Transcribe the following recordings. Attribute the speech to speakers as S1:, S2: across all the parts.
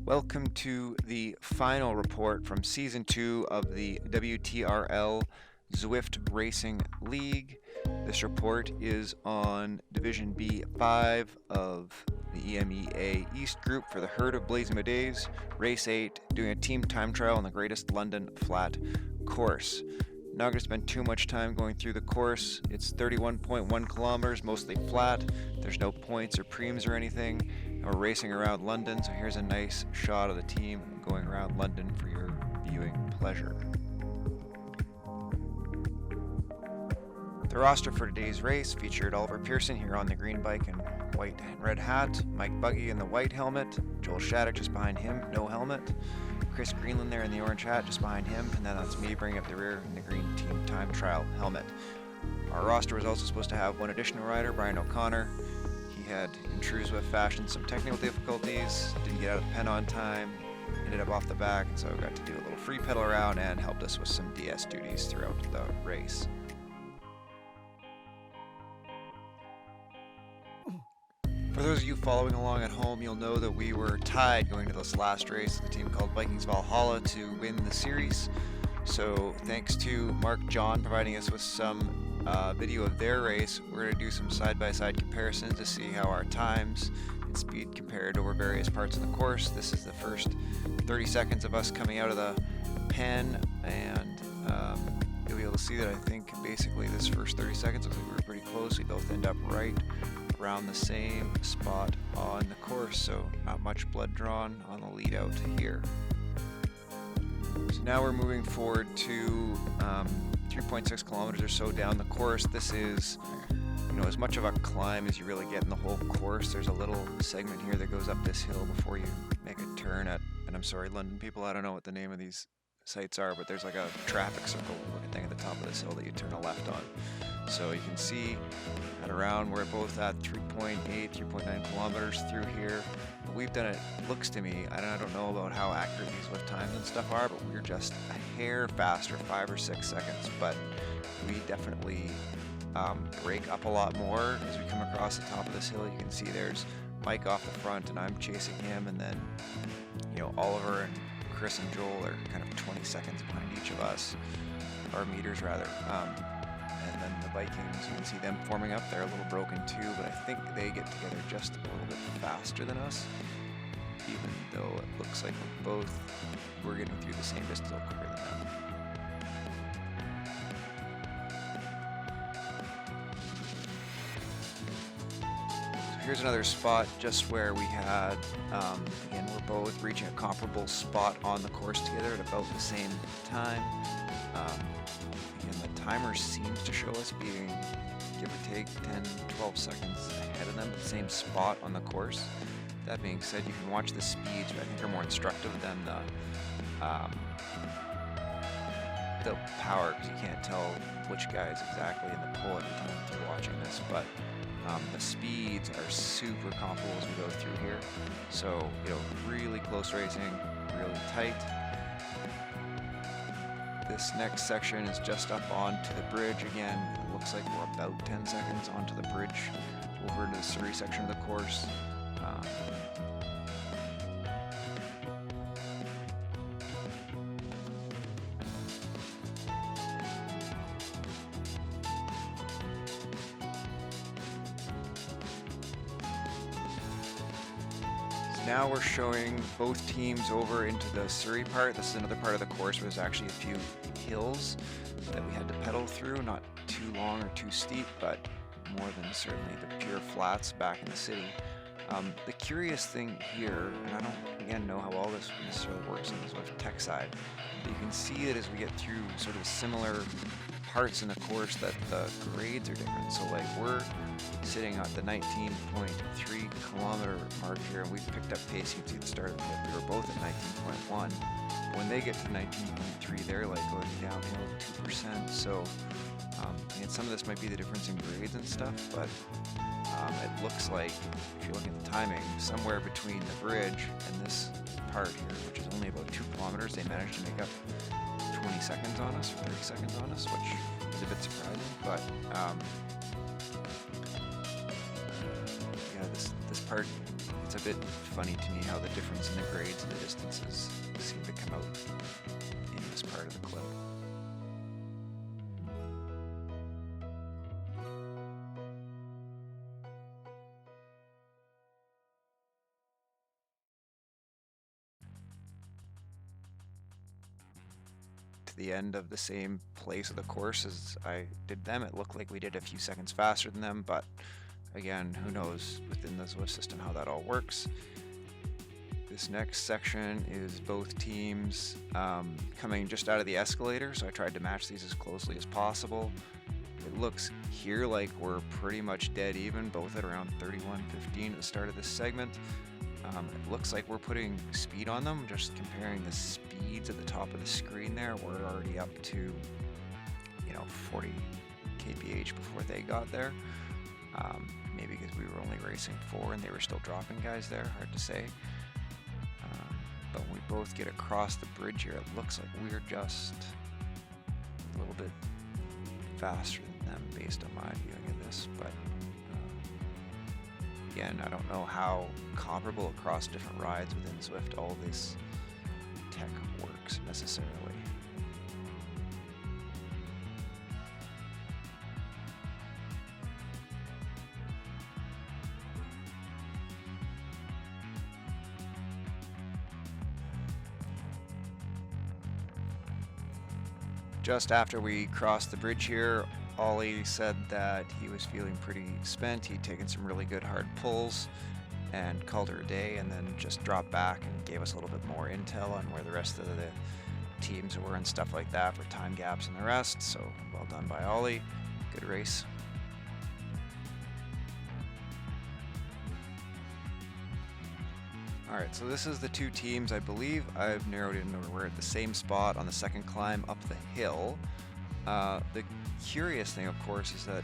S1: Welcome to the final report from Season 2 of the WTRL Zwift Racing League. This report is on Division B5 of the EMEA East Group for the Herd of Blazing Bidets, Race 8, doing a team time trial on the Greatest London Flat course. Not going to spend too much time going through the course. It's 31.1 kilometers, mostly flat. There's no points or preems or anything. And we're racing around London, so here's a nice shot of the team going around London for your viewing pleasure. The roster for today's race featured Oliver Pearson here on the green bike and white and red hat, Mike Buggy in the white helmet, Joel Shattuck just behind him, no helmet, Chris Greenland there in the orange hat just behind him, and then that's me bringing up the rear in the green team time trial helmet. Our roster was also supposed to have one additional rider, Brian O'Connor. He had, in true Zwift fashion, some technical difficulties, didn't get out of the pen on time, ended up off the back, and so got to do a little free pedal around and helped us with some DS duties throughout the race. For those of you following along at home, you'll know that we were tied going to this last race with a team called Vikings Valhalla to win the series. So thanks to Mark John providing us with some video of their race, we're going to do some side-by-side comparisons to see how our times and speed compared over various parts of the course. This is the first 30 seconds of us coming out of the pen, and you'll be able to see that I think basically this first 30 seconds looks like we were pretty close. We both end up right around the same spot on the course, so not much blood drawn on the lead out here. So now we're moving forward to 3.6 kilometers or so down the course. This is, as much of a climb as you really get in the whole course. There's a little segment here that goes up this hill before you make a turn at, and I'm sorry, London people, I don't know what the name of these sites are, but there's like a traffic circle looking thing at the top of this hill that you turn a left on. So you can see at around, we're both at 3.8, 3.9 kilometers through here. We've done it, looks to me, I don't know about how accurate these Zwift times and stuff are, but we're just a hair faster, 5 or 6 seconds, but we definitely break up a lot more as we come across the top of this hill. You can see there's Mike off the front and I'm chasing him, and then Oliver and Chris and Joel are kind of 20 seconds behind each of us, or meters rather. And then the Vikings, you can see them forming up. They're a little broken too, but I think they get together just a little bit faster than us, even though it looks like we're getting through the same distance a little quicker than them. So here's another spot just where we had, again, we're both reaching a comparable spot on the course together at about the same time. And the timer seems to show us being, give or take, 10, 12 seconds ahead of them at the same spot on the course. That being said, you can watch the speeds, which I think are more instructive than the power, because you can't tell which guy is exactly in the pull every time you're watching this, but the speeds are super comparable as we go through here. So, really close racing, really tight. This next section is just up onto the bridge again. It looks like we're about 10 seconds onto the bridge over into the Surrey section of the course. Now we're showing both teams over into the Surrey part. This is another part of the course where there's actually a few hills that we had to pedal through. Not too long or too steep, but more than certainly the pure flats back in the city. The curious thing here, and I don't again know how all this necessarily works on the Zwift tech side, but you can see that as we get through sort of similar parts in the course that the grades are different. So like we're sitting at the 19.3 kilometer mark here, and we've picked up pace. You can see at the start of the hit, we were both at 19.1. When they get to 19.3, they're like going downhill 2%. So and some of this might be the difference in grades and stuff, but it looks like, if you're looking at the timing, somewhere between the bridge and this part here, which is only about 2 kilometers, they managed to make up 20 seconds on us, or 30 seconds on us, which is a bit surprising, but yeah, this part it's a bit funny to me how the difference in the grades and the distances seem to come out in this part of the clip. To the end of the same place of the course as I did them, it looked like we did a few seconds faster than them, but again, who knows within the Zwift system how that all works. This next section is both teams coming just out of the escalator, so I tried to match these as closely as possible. It looks here like we're pretty much dead even, both at around 31:15 at the start of this segment. It looks like we're putting speed on them, just comparing the speeds at the top of the screen there. We're already up to, 40 kph before they got there. Maybe because we were only racing 4 and they were still dropping guys there, hard to say. But when we both get across the bridge here, it looks like we're just a little bit faster than them based on my viewing of this. But again, I don't know how comparable across different rides within Zwift all this tech works necessarily. Just after we crossed the bridge here, Ollie said that he was feeling pretty spent. He'd taken some really good hard pulls and called her a day, and then just dropped back and gave us a little bit more intel on where the rest of the teams were and stuff like that for time gaps and the rest. So well done by Ollie. Good race. Alright, so this is the two teams. I believe I've narrowed in where we're at the same spot on the second climb up the hill. The curious thing, of course, is that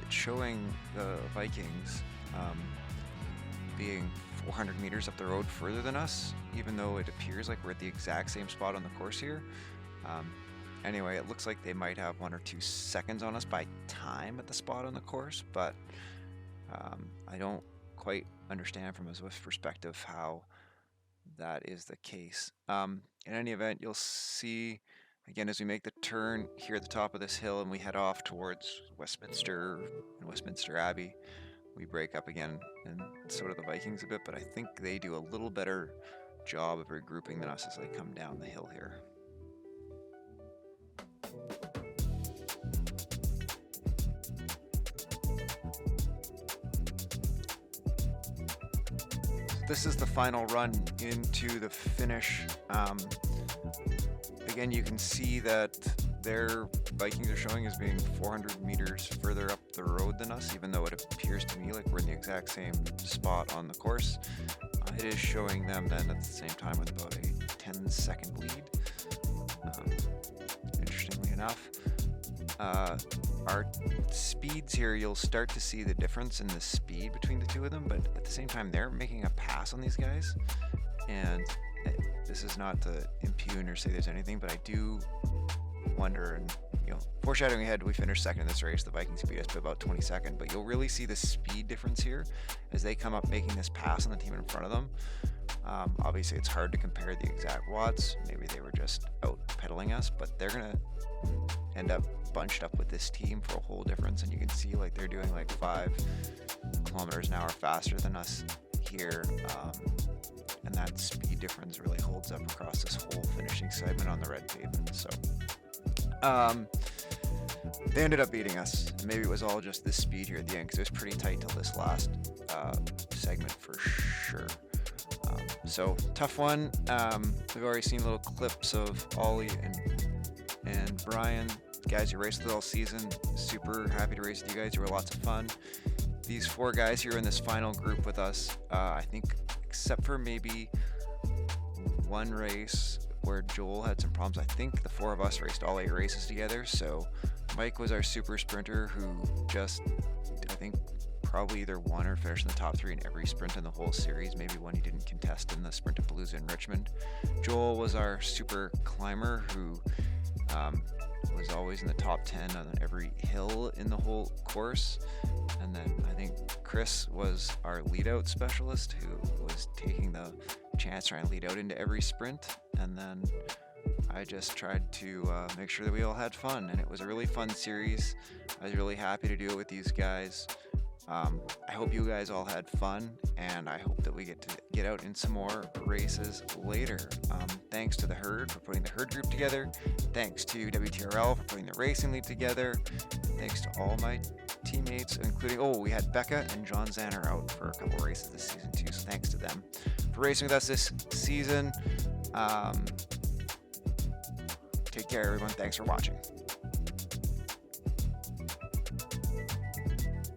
S1: showing the Vikings being 400 meters up the road further than us, even though it appears like we're at the exact same spot on the course here. Anyway, it looks like they might have 1 or 2 seconds on us by time at the spot on the course, but I don't quite understand from a Zwift perspective how that is the case. In any event, you'll see again as we make the turn here at the top of this hill and we head off towards Westminster and Westminster Abbey, we break up again, and so do the Vikings a bit, but I think they do a little better job of regrouping than us as they come down the hill here. This is the final run into the finish. Again, you can see that their Vikings are showing as being 400 meters further up the road than us, even though it appears to me like we're in the exact same spot on the course. It is showing them then at the same time with about a 10-second lead. Interestingly enough. Our speeds here, you'll start to see the difference in the speed between the two of them, but at the same time they're making a pass on these guys, and this is not to impugn or say there's anything, but I do wonder, and foreshadowing ahead, we finished second in this race. The Vikings beat us by about 22nd, but you'll really see the speed difference here as they come up making this pass on the team in front of them. Obviously it's hard to compare the exact watts. Maybe they were just out pedaling us, but they're gonna end up bunched up with this team for a whole difference, and you can see like they're doing like 5 kilometers an hour faster than us here, and that speed difference really holds up across this whole finishing segment on the red pavement. So they ended up beating us. Maybe it was all just this speed here at the end, because it was pretty tight till this last segment for sure. So tough one. We've already seen little clips of Ollie and Brian, guys who raced with all season. Super happy to race with you guys. You were lots of fun. These 4 guys here in this final group with us, I think except for maybe one race where Joel had some problems, I think the 4 of us raced all 8 races together. So Mike was our super sprinter who just, I think, probably either won or finished in the top 3 in every sprint in the whole series. Maybe one he didn't contest in the Sprint of Palooza in Richmond. Joel was our super climber who was always in the top 10 on every hill in the whole course. And then I think Chris was our lead out specialist who was taking the chance to try and lead out into every sprint. And then I just tried to make sure that we all had fun, and it was a really fun series. I was really happy to do it with these guys. I hope you guys all had fun, and I hope that we get to get out in some more races later. Thanks to the Herd for putting the Herd group together. Thanks to WTRL for putting the Racing League together. Thanks to all my teammates, including, we had Becca and John Zanner out for a couple races this season too, so thanks to them for racing with us this season. Take care, everyone. Thanks for watching.